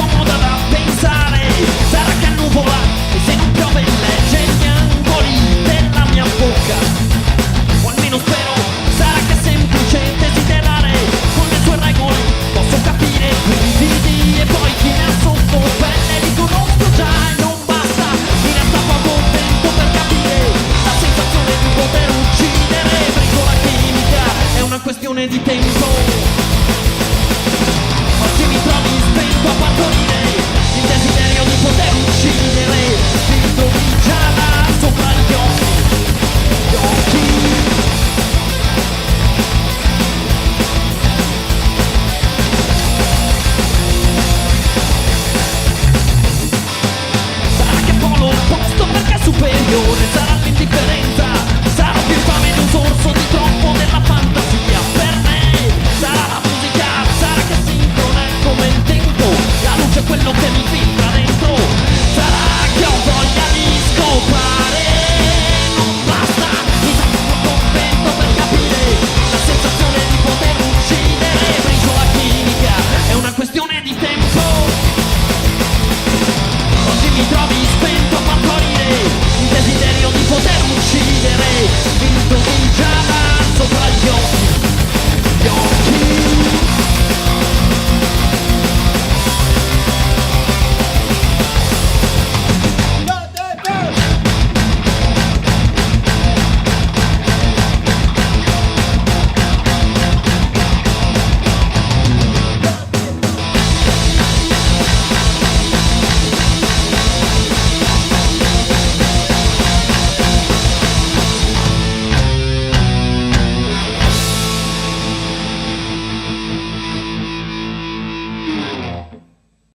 scomoda da pensare. Sarà che nuvola e se non piove legge gli angoli della mia bocca, o almeno spero. Sarà che è semplice desiderare, con le sue regole posso capire brividi. E poi chi ne ha sotto pelle li conosco già e non basta, in realtà poco tempo per capire la sensazione di poter uccidere. Prendo la chimica, è una questione di tempo. Oggi mi trovi spento a partorire il desiderio di poter uccidere. Spirito di gialla sopra gli occhi, gli occhi. Sarà che polo opposto perché è superiore, sarà l'indifferenza, sarà più infame di un sorso di troppo della fantasia. Per me sarà la musica, sarà che sincrona come il tempo, la luce è quello che